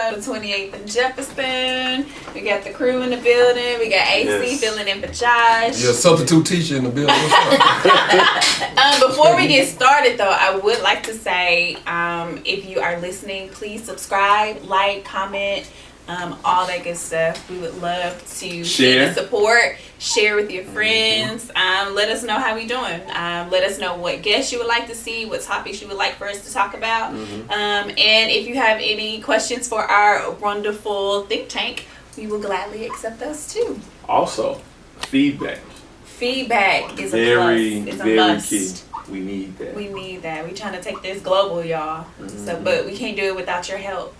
episode of 28th and Jefferson. We got the crew in the building. We got AC filling in for Josh. You're a substitute teacher in the building. Before we get started, though, I would like to say, if you are listening, please subscribe, like, comment, all that good stuff. We would love to see the support. Share with your friends. Let us know how we doing. Let us know what guests you would like to see, what topics you would like for us to talk about. And if you have any questions for our wonderful think tank, we will gladly accept those too. Also, feedback. Feedback is very, a must. It's a very must. key. We need that. We need that. We're trying to take this global, y'all. So, but we can't do it without your help.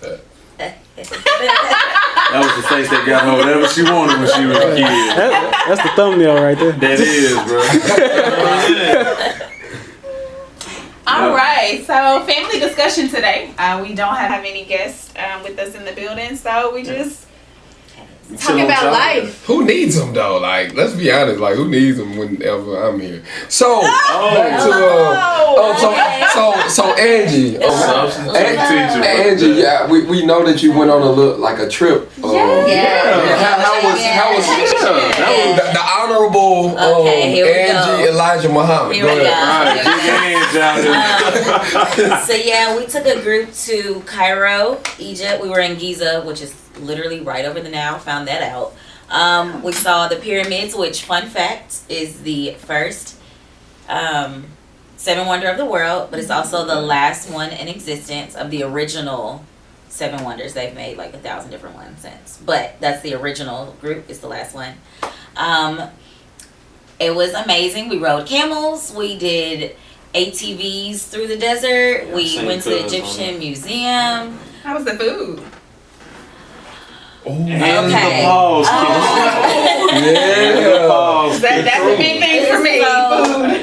That was the face that got her whatever she wanted when she was a kid. That's the thumbnail right there. That is, bro. All right, so family discussion today. We don't have any guests with us in the building, so we just talk about life. Who needs them though? Like, let's be honest. Like, who needs them whenever I'm here? So, back to so Angie, Angie, yeah, we know that you went on a trip. How was the honorable Angie Elijah Muhammad? Go ahead. So yeah, we took a group to Cairo, Egypt. We were in Giza, which is literally right over the Nile. Found that out. We saw the pyramids, which, fun fact, is the first seven wonder of the world, but it's also the last one in existence of the original seven wonders. They've made like 1,000 different ones since, but that's the original group. It's the last one. It was amazing. We rode camels. We did ATVs through the desert. We went to the Egyptian museum. How was the food? And the pause. That's a big thing for me.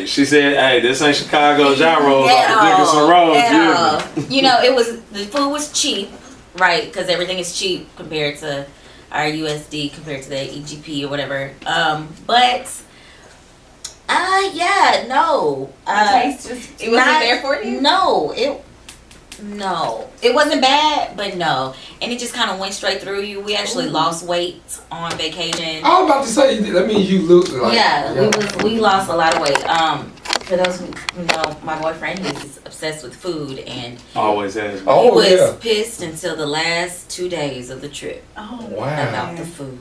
She said, "Hey, this ain't Chicago gyros off the Dickinson Road." You know, the food was cheap, right? Because everything is cheap compared to our USD, compared to the EGP or whatever. The taste it wasn't there for you? No, it wasn't bad, but no. And it just kind of went straight through you. We actually lost weight on vacation. I was about to say, that means you look like... We lost a lot of weight. For those who know, my boyfriend, he's obsessed with food, and always has. He was pissed until the last 2 days of the trip. About the food.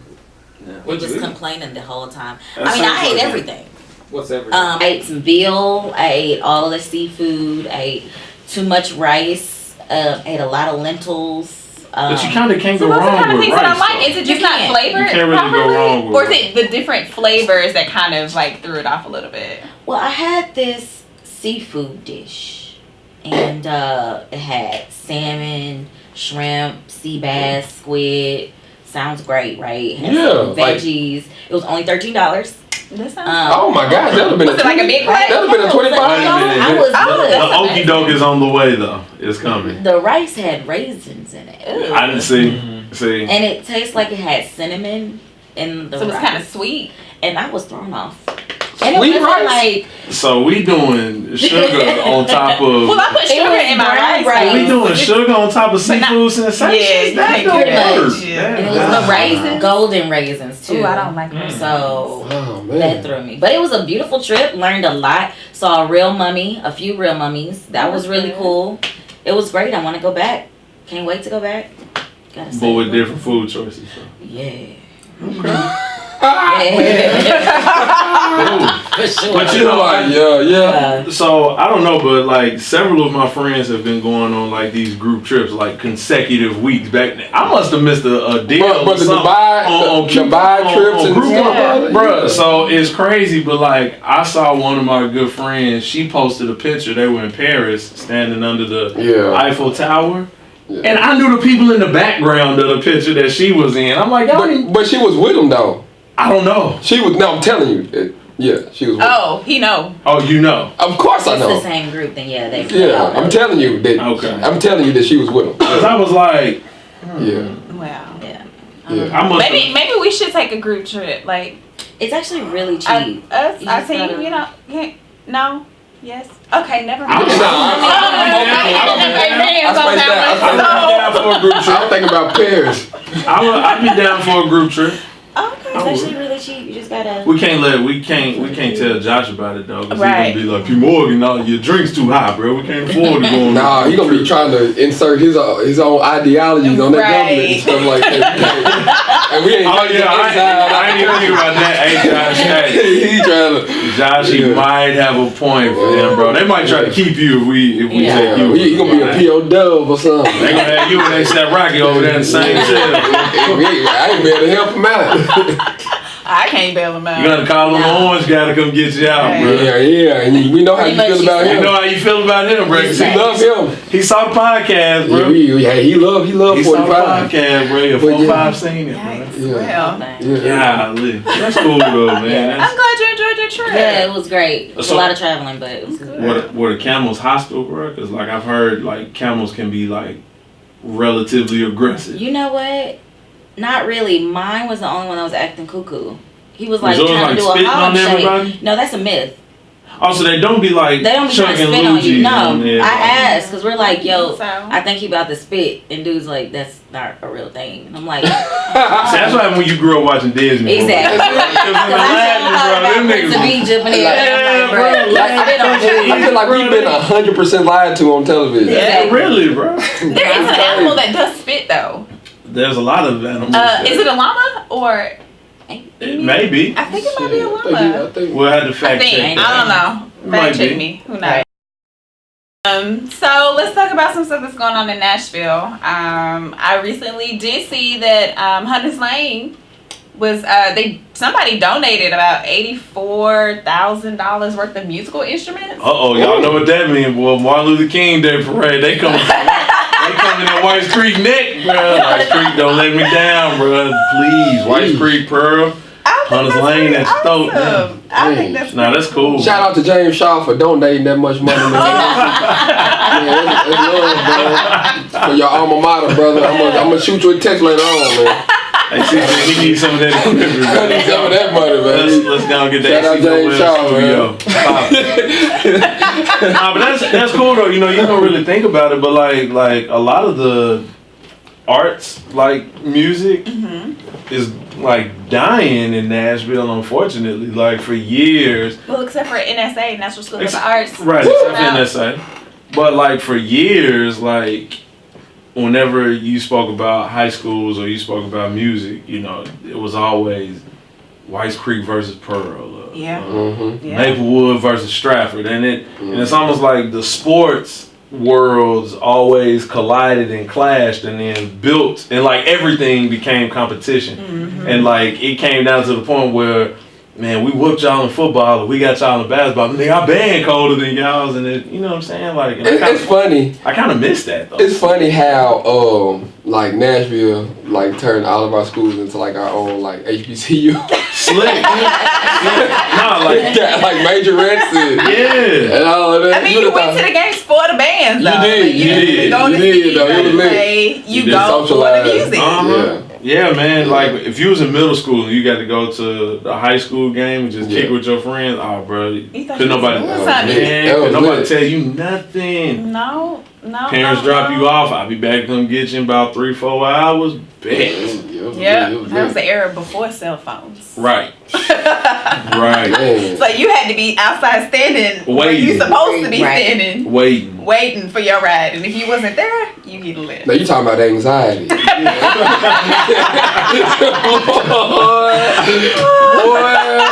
Yeah. We're just complaining the whole time. I ate everything. What's everything? I ate some veal. I ate all the seafood. I ate too much rice. Ate a lot of lentils. But you kind of can't go wrong with rice. What kind of things that I like? Is it just not flavored? You can't really go wrong with Or is it the different flavors that kind of like threw it off a little bit? Well, I had this seafood dish, and it had salmon, shrimp, sea bass, squid. Sounds great, right? It had some veggies. It was only $13. Oh my gosh, that would have been was it like a big plate? That would have been a $25. The okie doke is on the way though. It's coming. The rice had raisins in it. Ooh. I didn't see. And it tastes like it had cinnamon in the rice. So it's kind of sweet. And I was thrown off. And Sweet rice? So we doing sugar on top of... Well, I put sugar in my rice. We doing sugar on top of seafood sensations? That don't work. And it was the raisins, golden raisins too. Ooh, I don't like raisins. So that threw me. But it was a beautiful trip. Learned a lot. Saw a real mummy, a few real mummies. That was really cool. It was great. I want to go back. Can't wait to go back. But with different food choices. So. Yeah. But you know, so I don't know, but like several of my friends have been going on like these group trips, like consecutive weeks back then. I must have missed a deal. But the Dubai trips and stuff, bro. So it's crazy, but like I saw one of my good friends. She posted a picture. They were in Paris, standing under the Eiffel Tower. Yeah. And I knew the people in the background of the picture that she was in. I'm like, but she was with him though. I don't know. She was. No, I'm telling you. She was. He know. Oh, you know. Of course I know. It's the same group. Then they. I'm telling you that. Okay. I'm telling you that she was with him. Because I was like. Wow. Yeah. Maybe we should take a group trip. Like, it's actually really cheap. I tell you, no. Yes. Okay, never mind. I don't think about pairs. I'd be down for a group trip. Okay, it's actually really cheap. You just gotta. We can't tell Josh about it though, because right. he's gonna be like, P. Morgan, no, your drink's too high, bro. We can't afford to go on. Nah, he gonna be trying to insert his own ideologies on that government and stuff like that. And we ain't I ain't even think about that. Hey, Josh, he trying to. Josh, he might have a point for them, bro. They might try to keep you if we take you. He gonna be a POW or something. They gonna have you and A$AP Rocky over there in the same cell. I ain't be able to help him out. I can't bail him out. You gotta call him the orange guy to come get you out, bro. Yeah. And we know how you feel about him. You know how you feel about him, bro. We love him. He saw the podcast, bro. Yeah, he love 45. He saw the podcast, bro. Your 45 seen it, bro. Well, that's cool though, man. I'm glad you enjoyed your trip. Yeah, it was great. It was a lot of traveling, but it was good. Were the camels hostile, bro? Because like I've heard, like camels can be like relatively aggressive. You know what? Not really. Mine was the only one that was acting cuckoo. He was like trying to do a hog shake. No, that's a myth. Also, they don't be like trying to spit on you. No, I asked because we're like, yo, I think he about to spit, and dude's like, that's not a real thing. And I'm like, that's what happened when you grew up watching Disney. Exactly. I feel like we've been 100% lied to on television. Yeah, really, bro. There is an animal that does spit though. There's a lot of animals. Is it a llama or? It may be. I think it might be a llama. We'll have to fact check. I don't know. Fact check me. Who knows? So let's talk about some stuff that's going on in Nashville. I recently did see that Hunter's Lane was somebody donated about $84,000 worth of musical instruments. Y'all know what that means? Well, Martin Luther King Day Parade, they coming in White Creek neck, bro. White Creek, don't let me down, bro. Please, White Creek, Pearl. Hunter's Lane, that's dope. I think that's that's cool. Shout out to James Shaw for donating that much money. That's love, bro. For your alma mater, brother. I'm gonna shoot you a text later on, man. He needs some of that equipment, I need some of that money, man. Let's go and get that. Shout out James Shaw, man. Nah, but that's cool though. You know, you don't really think about it, but like a lot of the arts, like music, is like dying in Nashville, unfortunately. Like for years. Well, except for NSA, National School of the Arts. Right, except for NSA. But like for years, like whenever you spoke about high schools or you spoke about music, you know, it was always White Creek versus Pearl. Maplewood versus Stratford, and it's almost like the sports worlds always collided and clashed and then built, and like everything became competition. And like it came down to the point where, man, we whooped y'all in football and we got y'all in basketball. Nigga, our band colder than y'all's, and you know what I'm saying? Like it's funny. I kind of miss that though. It's funny how like Nashville like turned all of our schools into like our own like HBCU. Slick. like major rents and all of that. I mean, you went to the games for the bands though. You did. You go for the music. Yeah, man. Like if you was in middle school and you got to go to the high school game and just kick with your friends, bro, could nobody tell you nothing. No. Parents drop you off. I'll be back come get you in about 3-4 hours. Bet. That was the era before cell phones. Right. Right. So you had to be outside standing where you supposed to be standing. Waiting for your ride. And if you wasn't there, you get a lift. Now you talking about anxiety. Boy,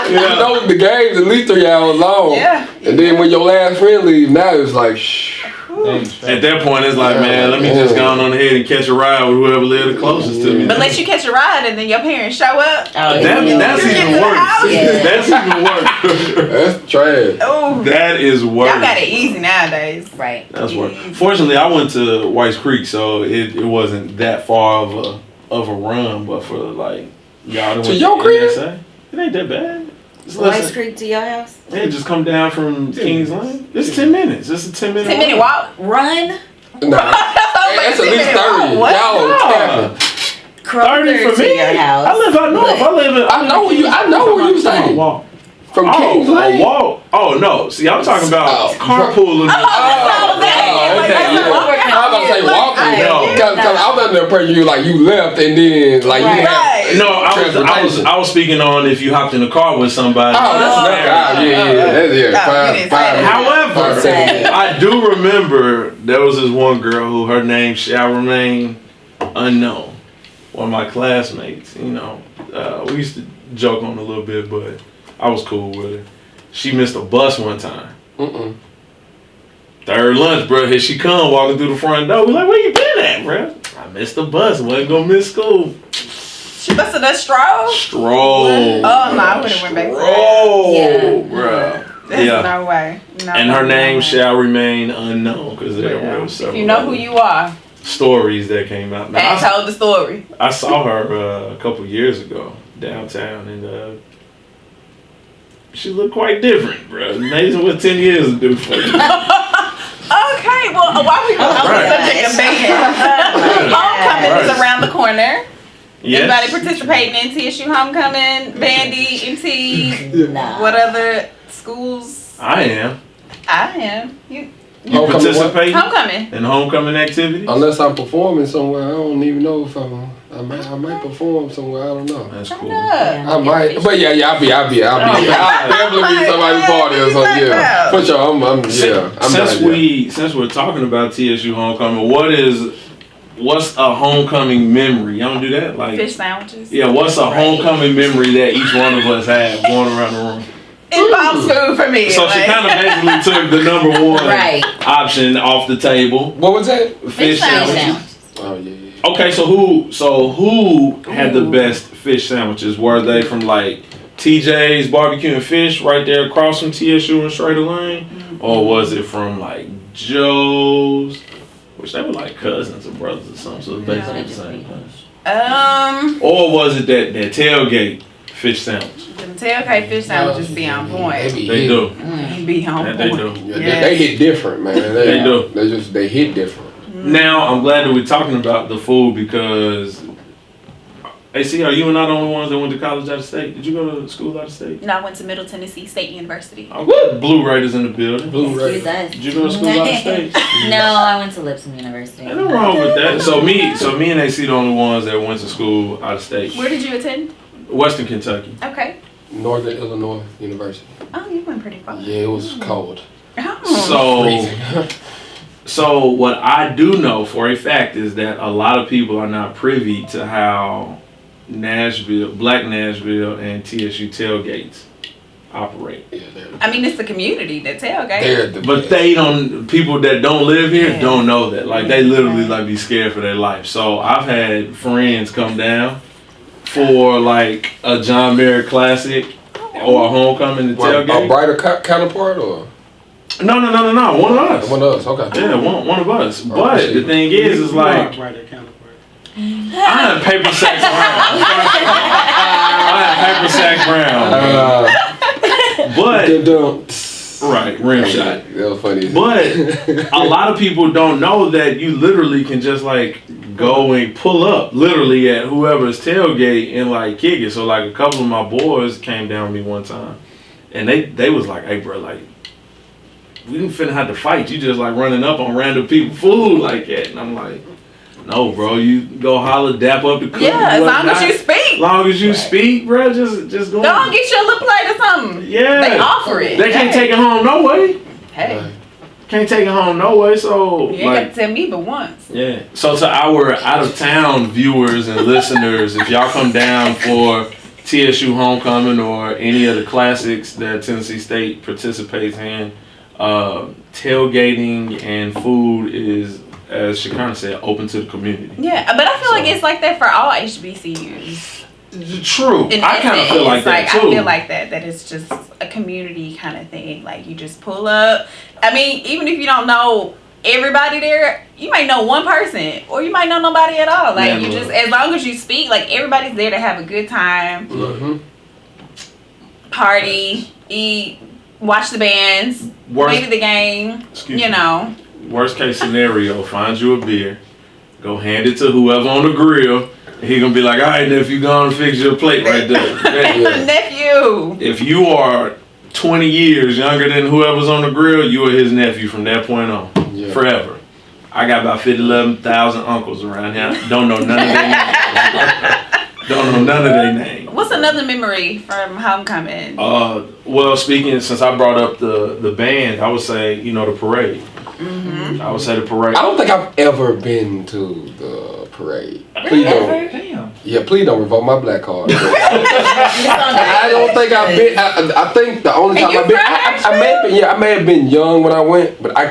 you know the game's at least 3 hours long. Yeah. And then when your last friend leaves, now it's like shh. At that point, it's like, man, let me just go on ahead and catch a ride with whoever lives the closest to me. But let you catch a ride and then your parents show up. That's even worse. That's even worse. That's trash. Oh, that is worse. Y'all got it easy nowadays. Right. That's worse. Fortunately, I went to White Creek, so it wasn't that far of a run. But for like y'all to your crib, it ain't that bad. White Creek to your house? Yeah, just come down from Kings Lane. It's 10 minutes. It's a 10-minute 10-minute walk. Run? Nah. That's at least 30. Y'all 30 for me? Your house. I live out north. I know where you stay. From Kings Lane? Whoa. Oh, no. See, I'm talking about carpooling. Okay. I was about to say walking. Because I was under the impression you left and then like you had. No, I was speaking on if you hopped in a car with somebody. Oh, that's fine. However, I do remember there was this one girl who her name shall remain unknown. One of my classmates, we used to joke on a little bit, but I was cool with her. She missed a bus one time. Third lunch, bro. Here she come walking through the front door. We like, where you been at, bro? I missed the bus. Wasn't gonna miss school. She must have done stroll. Stroll. Oh no, I would have went back to that. Stroll, bro. There's no way. No, and her name shall remain unknown because there were several. If you know who you are. Stories that came out. Now, I told the story. I saw her a couple years ago downtown, and she looked quite different, bro. Amazing what 10 years will do for you. Okay, well, while we go on the subject of band, homecoming is around the corner. Yes. Anybody participating in TSU homecoming, bandy, MT, what other schools? I am. You participate in homecoming activities? Unless I'm performing somewhere, I don't even know if I might perform somewhere. I don't know. That's cool. I might, but I'll be. I'll definitely be somebody's party or something. Yeah, for sure. Since we're talking about TSU homecoming, what's a homecoming memory? Y'all don't do that? Like fish sandwiches. Yeah, what's a homecoming memory that each one of us have going around the room? Involves food for me. So she kind of basically took the number one option off the table. What was that? Fish sandwiches. Oh yeah. Okay, so who had the best fish sandwiches? Were they from like TJ's Barbecue and Fish right there across from TSU and Schrader Lane, or was it from like Joe's, which they were like cousins or brothers or something? So it's basically the same thing. Or was it that tailgate fish sandwich? Them tailgate fish sandwiches be on point. They do. Be on point. They do. They hit different, man. They do. They hit different. Now I'm glad that we're talking about the food because, AC, are you and I the only ones that went to college out of state? Did you go to school out of state? No, I went to Middle Tennessee State University. Okay. Blue Raiders in the building. Blue Raiders. Did you go to school out of state? No, I went to Lipscomb University. Ain't nothing wrong with that. So me and AC the only ones that went to school out of state. Where did you attend? Western Kentucky. Okay. Northern Illinois University. Oh, you went pretty far. Yeah, it was cold. Oh. So what I do know for a fact is that a lot of people are not privy to how Black Nashville and TSU tailgates operate. Yeah, I mean, it's the community that tailgate. But people that don't live here don't know that. Like they literally like be scared for their life. So I've had friends come down for like a John Merritt Classic or a homecoming to tailgate. A brighter counterpart or? No. One of us. One of us. Okay. Yeah, one of us. But the thing is like I am paper sack brown. But right, rim shot. That was funny. But a lot of people don't know that you literally can just like go and pull up literally at whoever's tailgate and like kick it. So like a couple of my boys came down with me one time and they was like, hey bro, like we didn't finna have to fight. You just like running up on random people food like that. And I'm like, no, bro, you go holler, dap up the cook. Yeah, as long as you speak. As long as you speak, bro, just go. Go get you a little plate or something. Yeah. They offer it. They can't take it home no way. Hey. Can't take it home no way, so. You ain't got to tell me but once. Yeah. So to our out-of-town viewers and listeners, if y'all come down for TSU homecoming or any of the classics that Tennessee State participates in, tailgating and food is, as Shekinah said, open to the community. Yeah, but I feel like it's like that for all HBCUs. True. I kind of feel like that too. I feel like that it's just a community kind of thing. Like you just pull up. I mean, even if you don't know everybody there, you might know one person or you might know nobody at all. Like just as long as you speak, like everybody's there to have a good time. Party, eat, watch the bands, maybe the game, know. Worst case scenario, find you a beer, go hand it to whoever on the grill, and he gonna be like, all right, nephew, go on and fix your plate right there. Nephew. If you are 20 years younger than whoever's on the grill, you were his nephew from that point on. Yeah. Forever. I got about 11,000 uncles around here. Don't know none of their names. Don't know none of their names. What's another memory from homecoming? Well, since I brought up the band, I would say, the parade. Mm-hmm. I would say the parade. I don't think I've ever been to the parade. Please don't. Damn. Yeah, please don't revoke my black card. I don't think I've been. I think the only time I've been, I may have been young when I went, but I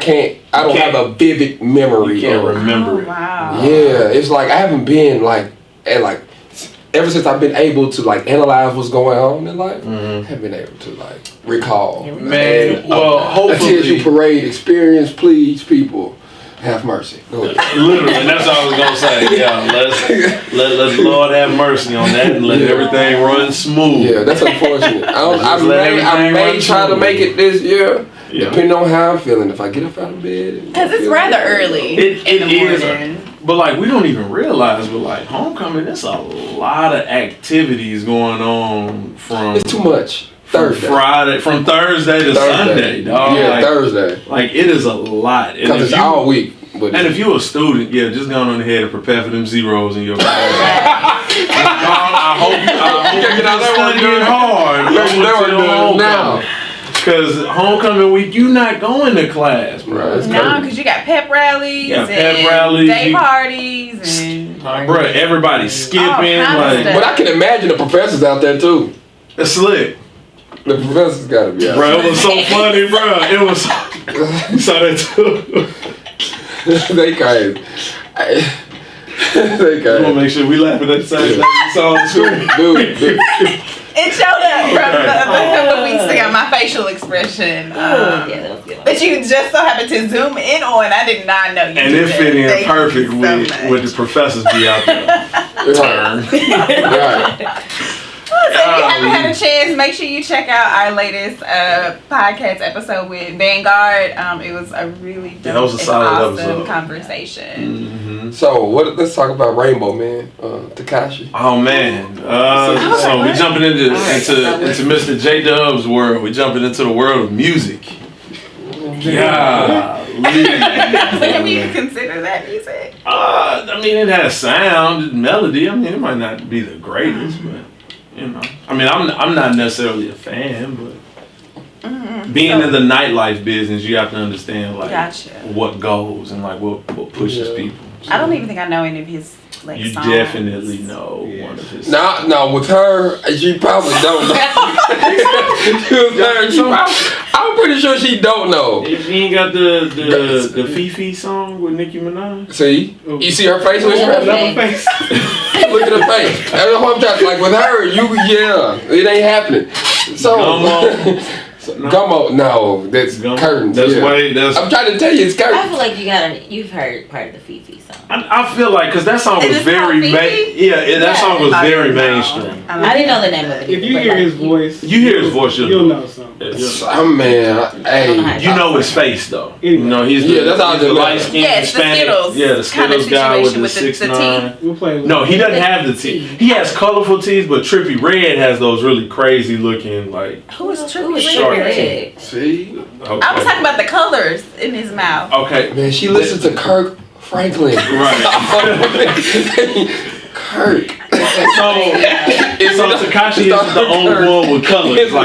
don't have a vivid memory. You can't remember it. Wow. Yeah, it's like I haven't been ever since I've been able to analyze what's going on in life. I haven't been able to recall. Man, well, hopefully a TSU parade experience, please, people. Have mercy. Go ahead. Literally, that's all I was gonna say. Yeah, let's Lord have mercy on that and let everything run smooth. Yeah, that's unfortunate. I may try to make it this year, depending on how I'm feeling. If I get up out of bed, because it's rather early. It is, but we don't even realize. But homecoming, there's a lot of activities going on from. It's too much. Thursday to Sunday, dog. Yeah, Thursday. It is a lot. Because it's all week. And if you're a student, just go on ahead and prepare for them zeros in your class. I hope you're studying hard. Now. Because homecoming week, you're not going to class, bro. No, because you got pep rallies, day parties, and bro, everybody's skipping. But I can imagine the professors out there too. It's slick. The professors gotta be out. Bro, it was so funny, bro. It was. You saw that too. They crazy. They crazy. I'm gonna make sure we laughing at the same time. You saw the screen. Dude. It showed up from a couple of weeks ago, my facial expression. That was good. That you just so happened to zoom in on. I did not know you and it fit in perfect with the professors be out there. Right. So if you haven't had a chance, make sure you check out our latest podcast episode with Vanguard. It was a really dope and awesome conversation. Mm-hmm. So let's talk about Rainbow Man, Tekashi. Oh man! So we jumping into Mr. J Dub's world. We jumping into the world of music. Yeah. Can we even consider that music? It has sound, melody. It might not be the greatest, but. I'm not necessarily a fan, but being in the nightlife business, you have to understand what goes and what pushes people. So, I don't even think I know any of his you songs. Definitely know one of his. No, with her, she probably don't know. I'm pretty sure she don't know. If she ain't got the Fifi song with Nicki Minaj. See, you see her face when she wraps up her face. Look at her face. That's what I'm trying to with her. It ain't happening. So. Gummo, no, that's curtains. That's way. I'm trying to tell you, it's curtains. I feel like you've heard part of the Fifi song. I feel like because that song was very that song was very mainstream. I didn't know the name of it. If you hear his voice, you'll know something. Man, hey, you know his face though. He's that's all the light skinned Hispanic. The Skittles guy with the 6'9". No, he doesn't have the teeth. He has colorful teeth, but Trippie Redd has those really crazy looking Who is Trippie Redd? See, I was talking about the colors in his mouth. Okay, man, she listens to Kirk Franklin. Right. Kirk. So Tekashi is the only one with colors. So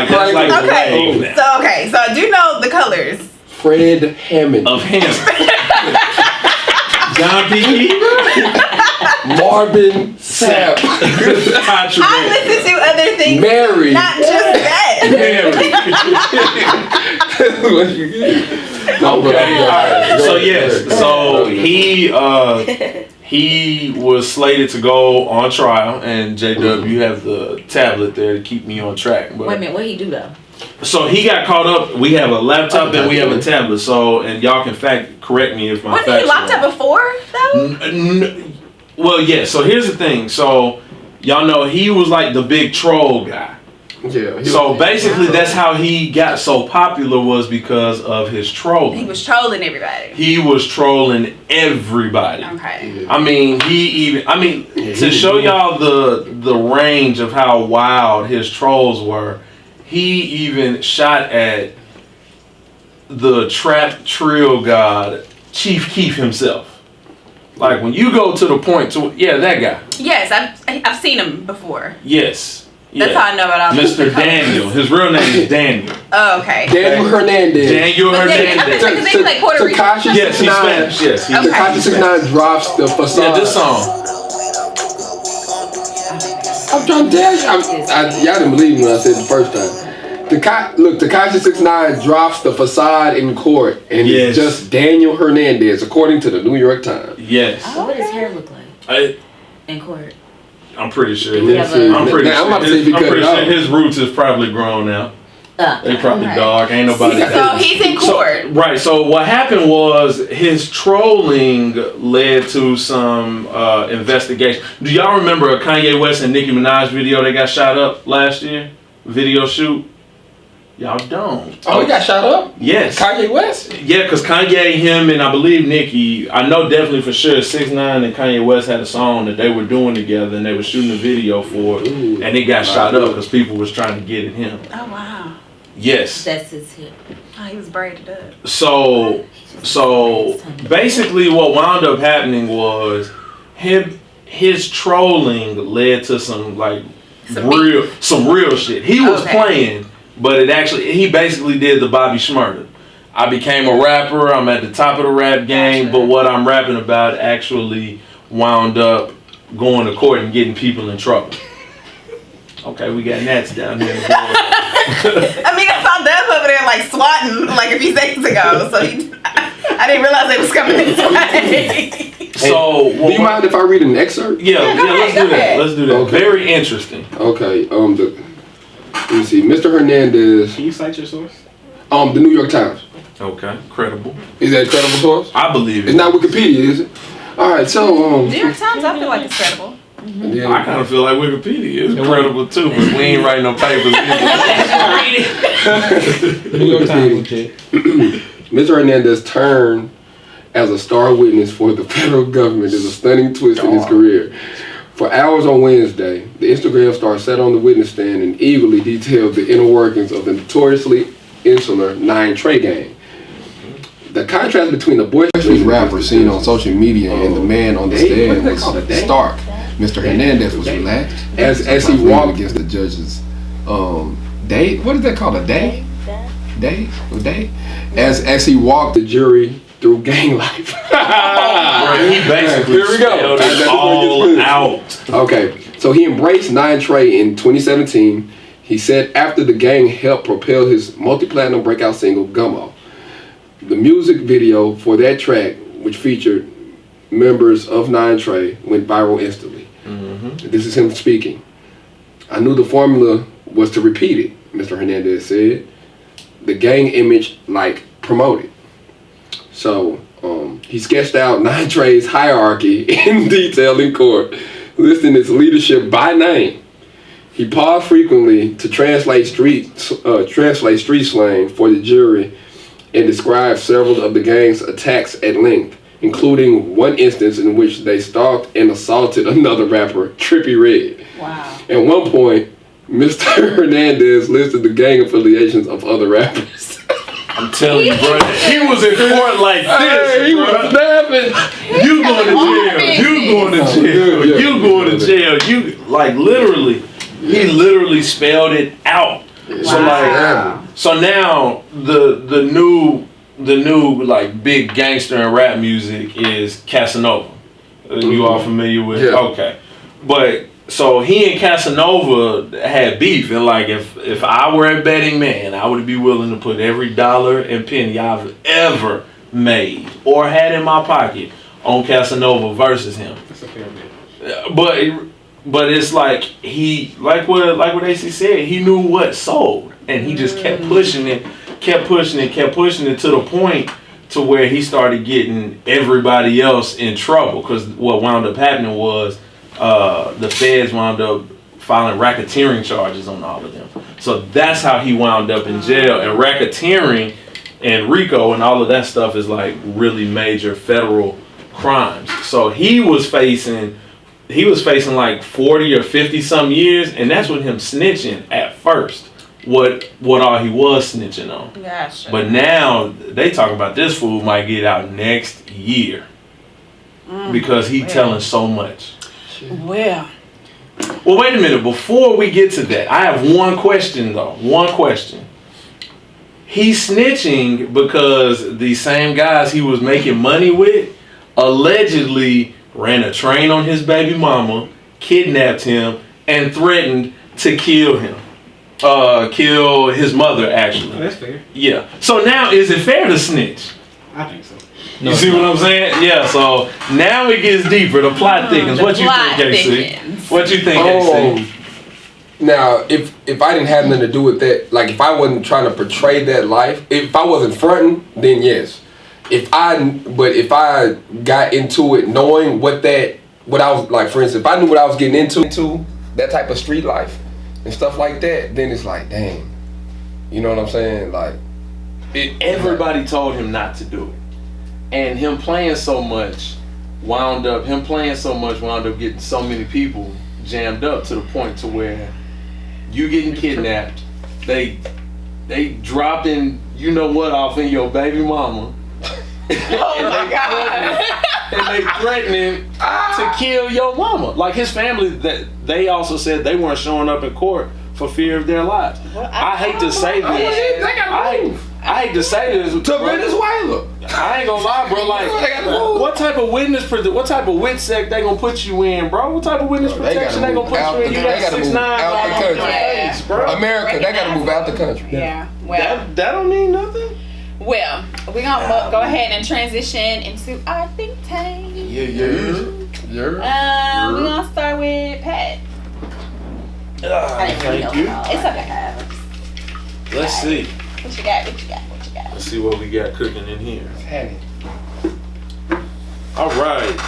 I do know the colors. Fred Hammond. Of him. John P. Marvin Sapp. I listen to other things. Mary. Not just that. What you get? Okay. So yes. So he was slated to go on trial, and JW, you have the tablet there to keep me on track. But wait a minute, what did he do though? So he got caught up. We have a laptop and we have a tablet. So, and y'all can correct me if my facts. Wasn't he locked up before though? Well, yeah. So here's the thing. So y'all know he was like the big troll guy. Yeah. So basically, that's how he got so popular was because of his trolling. He was trolling everybody. He was trolling everybody. Okay. Yeah. To show y'all the range of how wild his trolls were, he even shot at the trap trill god Chief Keef himself. Like when you go to the point to that guy. Yes, I've seen him before. Yes. That's how I know about all Mr. Daniel. His real name is Daniel. Oh, okay. Daniel Hernandez. Daniel Hernandez. Like Puerto Rican. Yes, he's Spanish. Yes. Tekashi 69 drops the facade. Yeah, this song. I'm trying to tell you. Y'all didn't believe me when I said it the first time. Tekashi 69 drops the facade in court, and it's just Daniel Hernandez, according to the New York Times. Yes. Oh, what does hair look like in court? I'm pretty sure. I'm pretty sure his roots is probably grown out. They probably dark. Ain't nobody. So he's in court. Right. So what happened was his trolling led to some investigation. Do y'all remember a Kanye West and Nicki Minaj video that got shot up last year? Video shoot. Y'all don't. Oh, he got shot up? Yes. Kanye West? Yeah, because Kanye, him, and I believe Nicki, I know definitely for sure 6ix9ine and Kanye West had a song that they were doing together and they were shooting a video for it. Ooh, and it got shot up because people was trying to get at him. Oh, wow. Yes. That's his hit. Oh, he was braided up. So basically what wound up happening was his trolling led to some real shit. He was playing. But he basically did the Bobby Shmurda. I became a rapper, I'm at the top of the rap game, but what I'm rapping about actually wound up going to court and getting people in trouble. Okay, we got Nats down here. I mean, I saw Dev over there like swatting like a few seconds ago, so I didn't realize they was coming this way. So, do you mind if I read an excerpt? Yeah, let's do that. Let's do that. Okay. Very interesting. Okay, let me see. Mr. Hernandez. Can you cite your source? The New York Times. Okay, credible. Is that a credible source? I believe it. It's not Wikipedia, is it? All right, so New York Times, I feel like it's credible. Mm-hmm. I kind of feel like Wikipedia is credible too, but we ain't writing no papers. New York Times. Mr. Hernandez turned as a star witness for the federal government is a stunning twist in his career. For hours on Wednesday, the Instagram star sat on the witness stand and eagerly detailed the inner workings of the notoriously insular 9Trey gang. The contrast between the boisterous rapper seen on social media and the man on the stand was stark. Mr. Hernandez was relaxed as he walked against the judge's day. What is that called? A day? Day? As he walked the jury through gang life. He basically here we go. All out. Okay, so he embraced 9Trey in 2017. He said after the gang helped propel his multi-platinum breakout single Gummo. The music video for that track, which featured members of 9Trey, went viral instantly. Mm-hmm. This is him speaking. I knew the formula was to repeat it, Mr. Hernandez said. The gang image, promoted. So, he sketched out 9Trey's hierarchy in detail in court, listing its leadership by name. He paused frequently to translate street slang for the jury and described several of the gang's attacks at length, including one instance in which they stalked and assaulted another rapper, Trippie Redd. Wow. At one point, Mr. Hernandez listed the gang affiliations of other rappers. I'm telling you, bro. He was in court like this. He was snapping. You going to jail. You going to jail. You going to jail. You literally. He literally spelled it out. Wow. So now the new big gangster and rap music is Casanova. You all familiar with? Yeah. Okay, but so he and Casanova had beef, and if I were a betting man, I would be willing to put every dollar and penny I've ever made or had in my pocket on Casanova versus him. That's a fair bit. But it's like what AC said, he knew what sold, and he just kept pushing it to the point to where he started getting everybody else in trouble. Because what wound up happening was the feds wound up filing racketeering charges on all of them. So that's how he wound up in jail. And racketeering and RICO and all of that stuff is really major federal crimes. So he was facing 40 or 50 some years, and that's with him snitching at first. what all he was snitching on. Gotcha. But now they talk about this fool might get out next year because he telling so much. Well, wait a minute. Before we get to that, I have one question though. One question. He's snitching because the same guys he was making money with allegedly ran a train on his baby mama, kidnapped him, and threatened to kill him. Kill his mother, actually. Oh, that's fair. Yeah. So now, is it fair to snitch? I think so. You see what I'm saying? Yeah, so now it gets deeper. The plot thickens. What you think, KC? What you think, KC? Now, if I didn't have nothing to do with that, like if I wasn't trying to portray that life, if I wasn't fronting, then yes. If I got into it knowing what I was like, for instance, if I knew what I was getting into that type of street life and stuff like that, then it's like, dang, you know what I'm saying? Like, everybody told him not to do it, and him playing so much wound up getting so many people jammed up to the point to where you getting kidnapped, they dropping you know what off in your baby mama. oh my God. And they threatening to kill your mama. Like his family, that they also said they weren't showing up in court for fear of their lives. Well, I hate to say this. I hate to say this to Venezuela. I ain't gonna lie, bro. Like, what type of witness sect they gonna put you in, bro? What type of witness protection they gonna put you in? You got 6'9" out the country. Face, bro. America, they gotta move out the country. Yeah. Well, that don't mean nothing. Well, we're gonna go ahead and transition into our think tank. Yeah. We're gonna start with Pat. Thank you. It's okay. Let's see. What you got? Let's see what we got cooking in here. All right.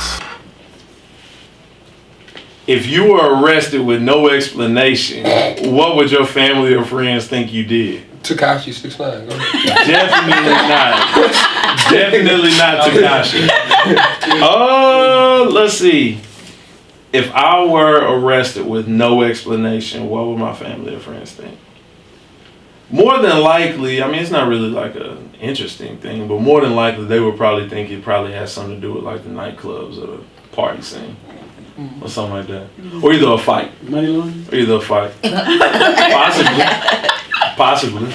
If you were arrested with no explanation, what would your family or friends think you did? Tekashi 6ix9ine. Definitely not Tekashi. Let's see. If I were arrested with no explanation, what would my family or friends think? More than likely, I mean, it's not really like an interesting thing, but more than likely, they would probably think it probably has something to do with like the nightclubs or the party scene. Or something like that. Or either a fight. Money laundering? Or either a fight. Possibly.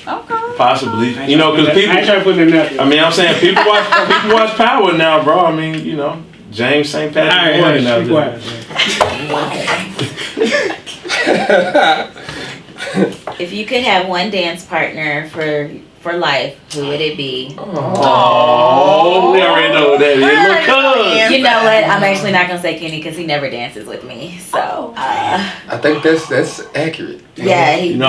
Okay. Possibly. You know, because people. I ain't trying to put in nothing. I mean, I'm saying people watch Power now, bro. I mean, you know, James St. Patrick Morning now. If you could have one dance partner for life, who would it be? Oh, we already know what that is. Look, you know what? I'm actually not gonna say Kenny because he never dances with me. So I think that's accurate. Yeah, he he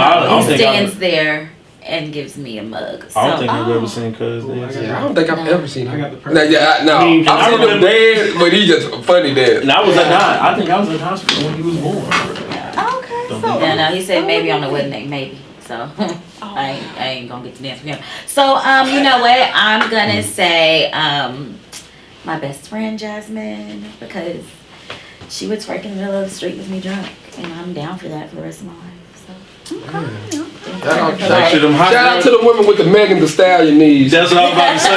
stands there and gives me a mug. So, I don't think I've ever seen Cuz dance. I don't think I've ever seen him. I got the perfect. I've seen him dance, but he's just a funny dance. And I think I was in hospital when he was born. Okay. No, he said maybe on the wedding day, maybe. So I ain't gonna get to dance with him. So you know what? I'm gonna say my best friend Jasmine, because she would twerk in the middle of the street with me drunk, and I'm down for that for the rest of my life. So Shout out to the women with the Megan Thee Stallion knees. That's what I was about to say.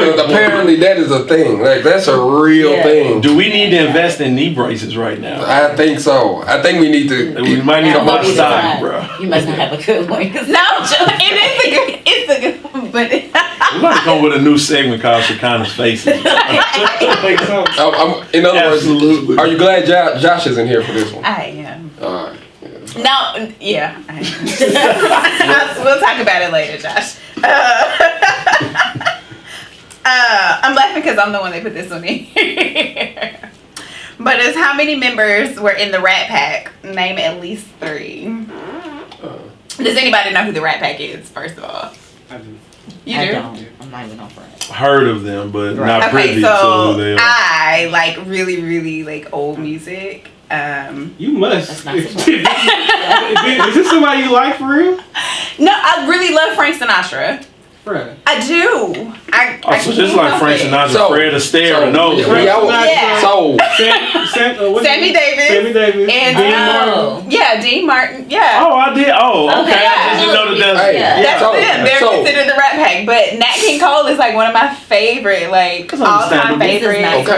Because apparently that is a thing. Like that's a real thing. Do we need to invest in knee braces right now? I think so. I think we need to. We might need a box stock, bro. You must not have a good one. No, it's a good one, but we might come with a new segment called Shekinah's Faces. In other words, are you glad Josh isn't here for this one? I am. All right. No, yeah. We'll talk about it later, Josh. I'm laughing because I'm the one that put this one in here. But it's how many members were in the Rat Pack? Name at least 3. Does anybody know who the Rat Pack is, first of all? I do. You do? I don't. I'm not even on front. Heard of them, but not privy to who they are. I like really, really like old music. You must. That's not Is this somebody you like for real? No, I really love Frank Sinatra. Bruh. I do. So just like Frank Sinatra, Fred Astaire, and those. Sammy Davis. And Dean Martin. Yeah. Oh, I did. Oh, okay. I just didn't know that. That's them. They're considered the Rat Pack. But Nat King Cole is like one of my favorite, like all-time favorites.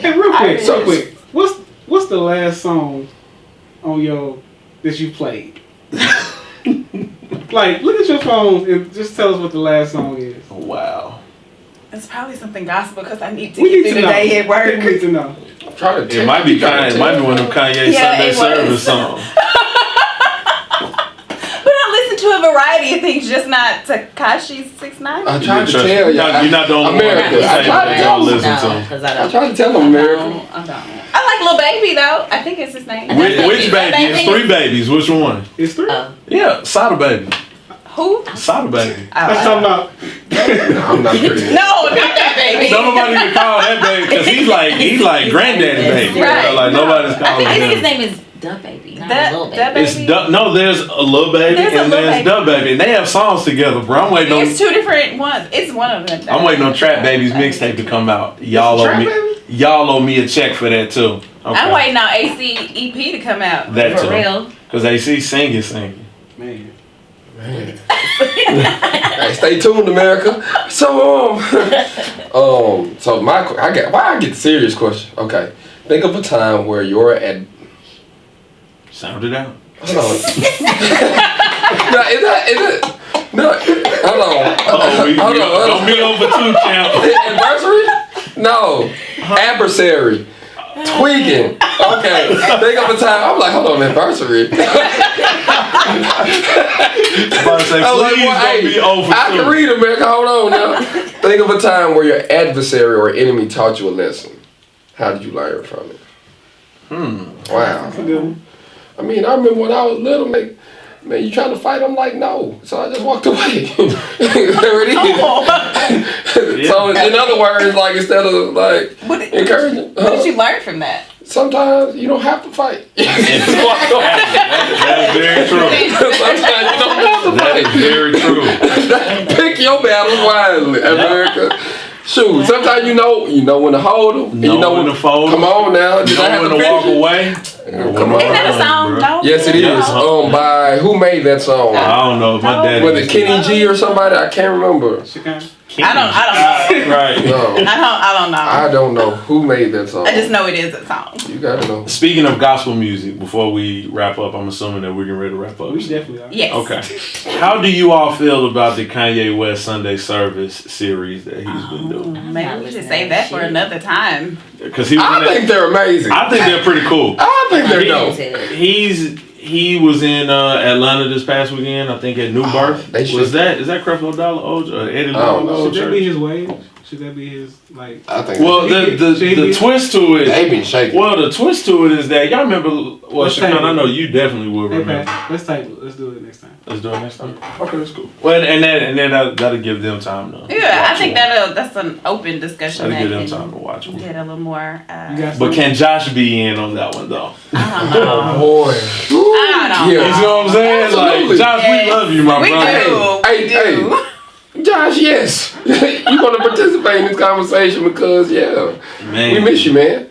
Hey, real quick. What's the last song on that you played? Like, look at your phone and just tell us what the last song is. Oh, wow. It's probably something gospel because I need to get through the day at work. We need to know. It might be one of them Kanye Sunday service songs. But I listen to a variety of things, just not Tekashi 6ix9ine. I tried to tell you. You're not the only America. one that listen to. I tried to tell them America. I like Lil Baby though. I think it's his name. Which baby? It's 3 babies. Which one? It's 3? Yeah, Sada Baby. Who? Sada Baby. That's talking about. I'm not crazy. No, not that baby. Don't nobody even call that baby because he's like granddaddy baby. Right. Like nobody's calling him. I think his name is Da Baby, not Lil Baby. It's no. There's a Lil Baby and there's Da Baby, and they have songs together, bro. I'm waiting on. It's 2 different ones. It's one of them. I'm waiting on Trap Baby's mixtape to come out. Y'all owe me a check for that too. Okay. I'm waiting on AC EP to come out. That For too. real. Cause AC singing. Man. Hey, stay tuned, America. So so why I get the serious question? Okay, think of a time where you're at. Sound it out. Hold on. No, is it? No, hold on. Hold on. Don't be over 2, champ. Anniversary? No, adversary. Tweaking. Okay. Think of a time. I'm like, hold on, anniversary. I can read America. Hold on now. Think of a time where your adversary or enemy taught you a lesson. How did you learn from it? Wow. I mean, I remember when I was little, man, you trying to fight? I'm like, no. So I just walked away. There it is. So in other words, like instead of like encouraging. What did you learn from that? Sometimes you don't have to fight. That's very true. Sometimes you don't have to fight. That is very true. Pick your battles wisely, America. Shoot, sometimes you know when to hold them, and you know when to fold. Come on now, you know when to walk away. Come on. Isn't that a song? No. Yes, it is. By who made that song? I don't know. My dad. Was it Kenny G or somebody? I can't remember. I don't know. Right. No. I don't know. I don't know who made that song. I just know it is a song. You gotta know. Speaking of gospel music, before we wrap up, I'm assuming that we're getting ready to wrap up. We definitely are. Yes. Okay. How do you all feel about the Kanye West Sunday Service series that he's been doing? Maybe we should save that for another time. Because I think they're amazing. I think they're pretty cool. I think they're dope. He was in Atlanta this past weekend. I think at New Birth. Is that Creflo Dollar or Eddie Long? Should that be his wave? Should that be his like? I think. Well, the twist to it. They been shaking. Well, the twist to it is that y'all remember. Well, Shaquan, I know you definitely will remember. Let's do it next time. Let's do it next time. Okay, that's cool. Well, and then that'll give them time to. Yeah, I think that's an open discussion. That'll give them time to watch them. Get a little more. But can Josh be in on that one though? I don't know. Oh boy. I don't know. You know what I'm saying? Absolutely. Like Josh, we love you, my brother. We do. Josh, yes. You're going to participate in this conversation because, man, we miss you, man.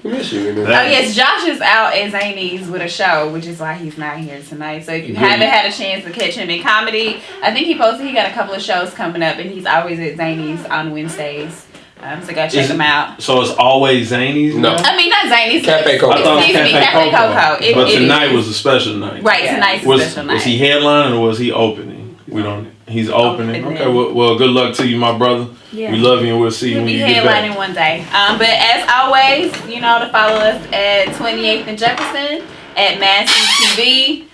We miss you, man. Oh, yes, Josh is out at Zany's with a show, which is why he's not here tonight. So if you haven't had a chance to catch him in comedy, I think he posted he got a couple of shows coming up, and he's always at Zany's on Wednesdays. So go check him out. So it's always Zany's? No. I mean, not Zany's. Cafe Coco. I thought it was Cafe Coco. But tonight was a special night. Right, tonight's a special night. Was he headlining or was he opening? We don't. He's opening. Okay. Well, good luck to you, my brother. Yeah. We love you, and we'll see you when you get back. We'll be headlining one day. But as always, you know to follow us at 28th and Jefferson, at MassCtv.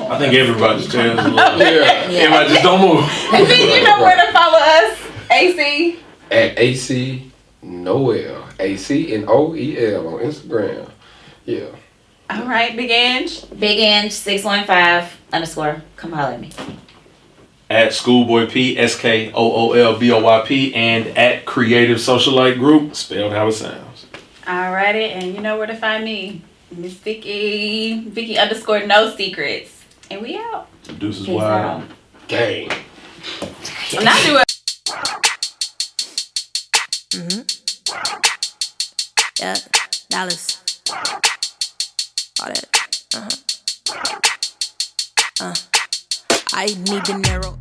I think everybody's chance. Everybody just don't move. And then you know where to follow us, AC. At AC Noel. ACNOEL on Instagram. Yeah. All right, Big Ange. Big Ange 615 _ come holler at me. At Schoolboy P, SKOOLBOYP, and at Creative Socialite Group, spelled how it sounds. Alrighty, and you know where to find me. Miss Vicky _ no secrets. And we out. Deuces wild. Gang. I'm not doing. Yeah, Dallas. All that. I need the narrow.